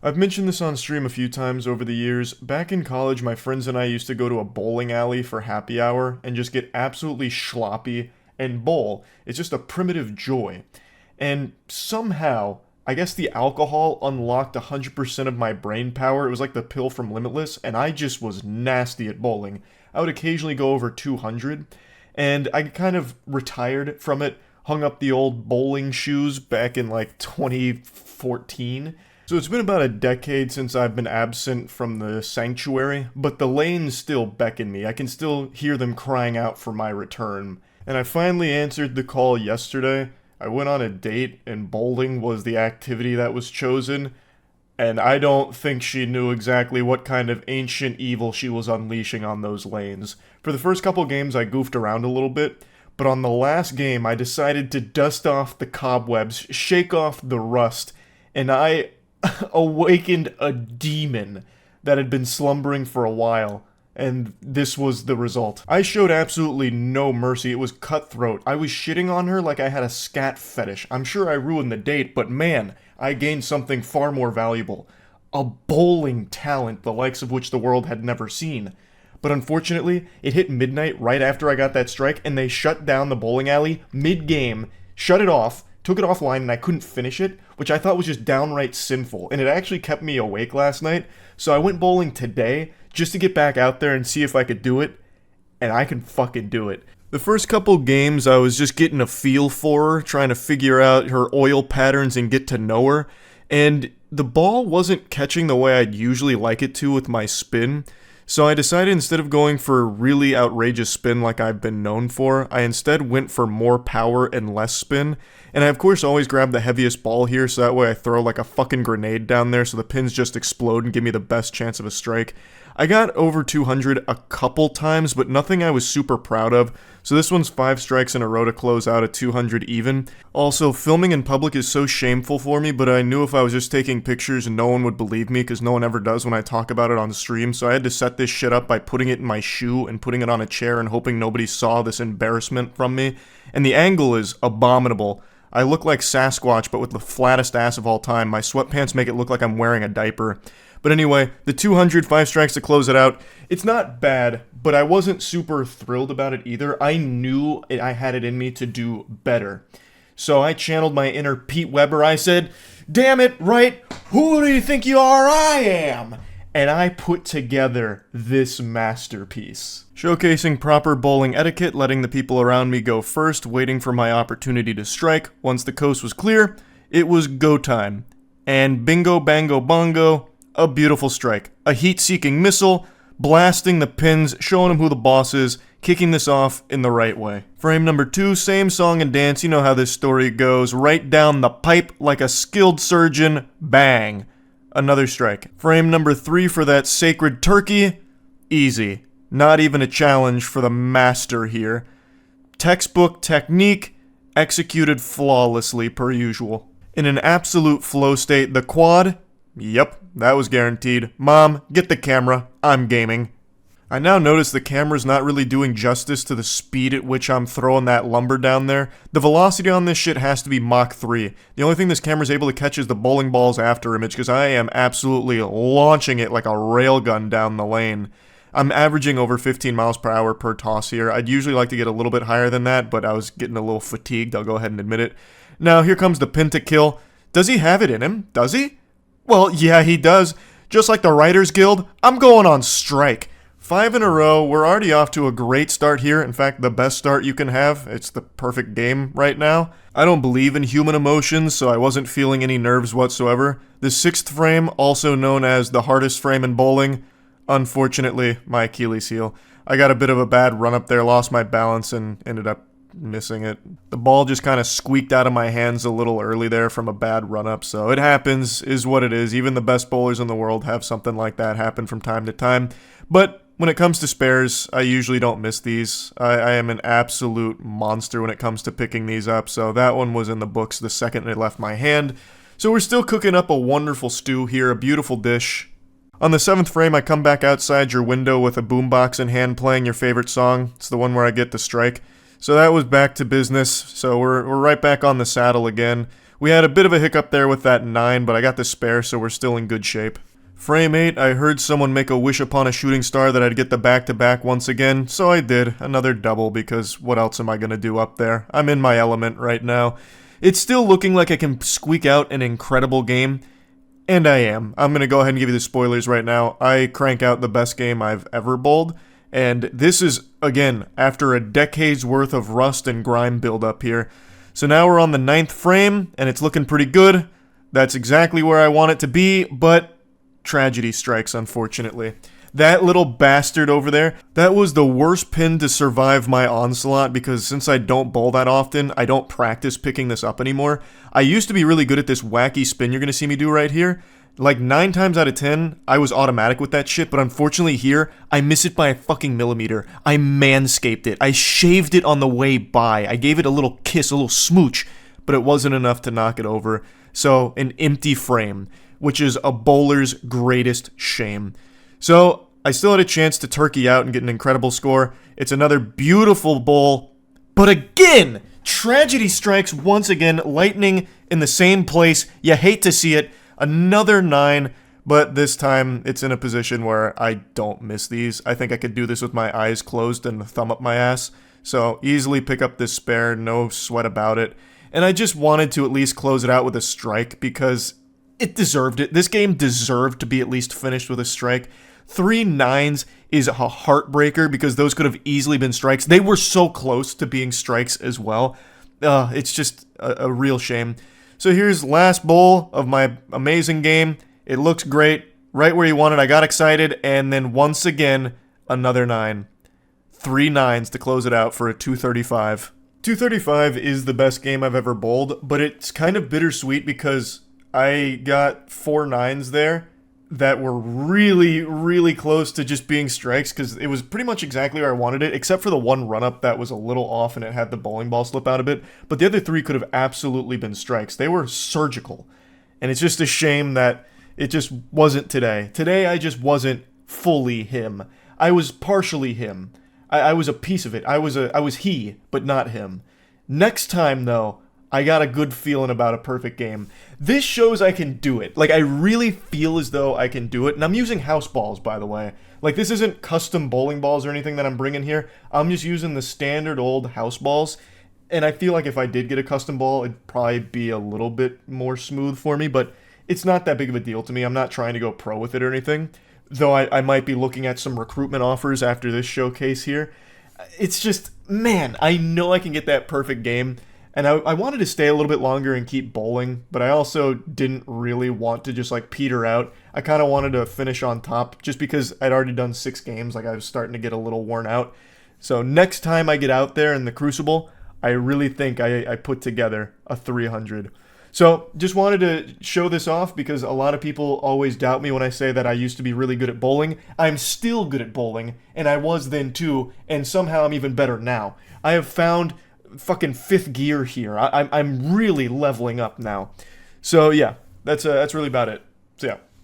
I've mentioned this on stream a few times over the years. Back in college, my friends and I used to go to a bowling alley for happy hour and just get absolutely sloppy and bowl. It's just a primitive joy. And somehow, I guess the alcohol unlocked 100% of my brain power. It was like the pill from Limitless, and I just was nasty at bowling. I would occasionally go over 200, and I kind of retired from it, hung up the old bowling shoes back in like 2014. So it's been about a decade since I've been absent from the sanctuary, but the lanes still beckon me. I can still hear them crying out for my return. And I finally answered the call yesterday. I went on a date, and bowling was the activity that was chosen. And I don't think she knew exactly what kind of ancient evil she was unleashing on those lanes. For the first couple games, I goofed around a little bit, but on the last game, I decided to dust off the cobwebs, shake off the rust, and I awakened a demon that had been slumbering for a while. And this was the result. I showed absolutely no mercy. It was cutthroat. I was shitting on her like I had a scat fetish. I'm sure I ruined the date, but man, I gained something far more valuable. A bowling talent, the likes of which the world had never seen. But unfortunately, it hit midnight right after I got that strike, and they shut down the bowling alley mid-game, shut it off, took it offline, and I couldn't finish it, which I thought was just downright sinful, and it actually kept me awake last night. So I went bowling today just to get back out there and see if I could do it, and I can fucking do it. The first couple games, I was just getting a feel for her, trying to figure out her oil patterns and get to know her, and the ball wasn't catching the way I'd usually like it to with my spin. So I decided instead of going for a really outrageous spin like I've been known for, I instead went for more power and less spin. And I of course always grab the heaviest ball here, so that way I throw like a fucking grenade down there so the pins just explode and give me the best chance of a strike. I got over 200 a couple times, but nothing I was super proud of, so this one's 5 strikes in a row to close out at 200 even. Also, filming in public is so shameful for me, but I knew if I was just taking pictures no one would believe me, because no one ever does when I talk about it on stream, so I had to set this shit up by putting it in my shoe and putting it on a chair and hoping nobody saw this embarrassment from me. And the angle is abominable. I look like Sasquatch, but with the flattest ass of all time. My sweatpants make it look like I'm wearing a diaper. But anyway, the 205 strikes to close it out, it's not bad, but I wasn't super thrilled about it either. I knew I had it in me to do better. So I channeled my inner Pete Weber. I said, damn it, right? Who do you think you are? I am! And I put together this masterpiece. Showcasing proper bowling etiquette, letting the people around me go first, waiting for my opportunity to strike. Once the coast was clear, it was go time. And bingo, bango, bongo, a beautiful strike. A heat-seeking missile, blasting the pins, showing them who the boss is, kicking this off in the right way. Frame number 2, same song and dance, you know how this story goes. Right down the pipe like a skilled surgeon, bang. Another strike. Frame number 3 for that sacred turkey, easy. Not even a challenge for the master here. Textbook technique, executed flawlessly per usual. In an absolute flow state, the quad, yep, that was guaranteed. Mom, get the camera, I'm gaming. I now notice the camera's not really doing justice to the speed at which I'm throwing that lumber down there. The velocity on this shit has to be Mach 3. The only thing this camera's able to catch is the bowling ball's after image, because I am absolutely launching it like a railgun down the lane. I'm averaging over 15 miles per hour per toss here. I'd usually like to get a little bit higher than that, but I was getting a little fatigued, I'll go ahead and admit it. Now, here comes the pin to kill. Does he have it in him? Does he? Well, yeah, he does. Just like the Writers Guild, I'm going on strike. 5 in a row, we're already off to a great start here. In fact, the best start you can have. It's the perfect game right now. I don't believe in human emotions, so I wasn't feeling any nerves whatsoever. The 6th frame, also known as the hardest frame in bowling, unfortunately, my Achilles heel. I got a bit of a bad run up there, lost my balance, and ended up missing it. The ball just kind of squeaked out of my hands a little early there from a bad run up, so it happens, is what it is. Even the best bowlers in the world have something like that happen from time to time. But when it comes to spares, I usually don't miss these. I am an absolute monster when it comes to picking these up, so that one was in the books the second it left my hand. So we're still cooking up a wonderful stew here, a beautiful dish. On the 7th frame, I come back outside your window with a boombox in hand playing your favorite song. It's the one where I get the strike. So that was back to business, so we're right back on the saddle again. We had a bit of a hiccup there with that 9, but I got the spare, so we're still in good shape. Frame 8, I heard someone make a wish upon a shooting star that I'd get the back-to-back once again, so I did. Another double, because what else am I going to do up there? I'm in my element right now. It's still looking like I can squeak out an incredible game, and I am. I'm going to go ahead and give you the spoilers right now. I crank out the best game I've ever bowled, and this is, again, after a decade's worth of rust and grime build-up here. So now we're on the 9th frame, and it's looking pretty good. That's exactly where I want it to be, but tragedy strikes, unfortunately. That little bastard over there, that was the worst pin to survive my onslaught, because since I don't bowl that often, I don't practice picking this up anymore. I used to be really good at this wacky spin you're going to see me do right here. Like 9 times out of 10, I was automatic with that shit, but unfortunately here, I miss it by a fucking millimeter. I manscaped it. I shaved it on the way by. I gave it a little kiss, a little smooch, but it wasn't enough to knock it over. So, an empty frame, which is a bowler's greatest shame. So, I still had a chance to turkey out and get an incredible score. It's another beautiful bowl, but again, tragedy strikes once again, lightning in the same place. You hate to see it. Another 9, but this time it's in a position where I don't miss these. I think I could do this with my eyes closed and a thumb up my ass. So, easily pick up this spare, no sweat about it. And I just wanted to at least close it out with a strike because it deserved it. This game deserved to be at least finished with a strike. 3 9s is a heartbreaker because those could have easily been strikes. They were so close to being strikes as well. It's just a real shame. So here's last bowl of my amazing game. It looks great. Right where you want it. I got excited. And then once again, another 9. 3 9s to close it out for a 235. 235 is the best game I've ever bowled, but it's kind of bittersweet because I got 4 9s there that were really, really close to just being strikes because it was pretty much exactly where I wanted it, except for the one run-up that was a little off and it had the bowling ball slip out a bit. But the other 3 could have absolutely been strikes. They were surgical. And it's just a shame that it just wasn't today. Today, I just wasn't fully him. I was partially him. I was a piece of it. I was he, but not him. Next time, though, I got a good feeling about a perfect game. This shows I can do it. Like, I really feel as though I can do it. And I'm using house balls, by the way. Like, this isn't custom bowling balls or anything that I'm bringing here. I'm just using the standard old house balls. And I feel like if I did get a custom ball, it'd probably be a little bit more smooth for me. But it's not that big of a deal to me. I'm not trying to go pro with it or anything. Though I might be looking at some recruitment offers after this showcase here. It's just, man, I know I can get that perfect game. And I wanted to stay a little bit longer and keep bowling, but I also didn't really want to just like peter out. I kind of wanted to finish on top just because I'd already done 6 games. Like I was starting to get a little worn out. So next time I get out there in the Crucible, I really think I put together a 300. So just wanted to show this off because a lot of people always doubt me when I say that I used to be really good at bowling. I'm still good at bowling, and I was then too, and somehow I'm even better now. I have found fucking 5th gear here. I'm really leveling up now. So yeah, that's really about it. So yeah.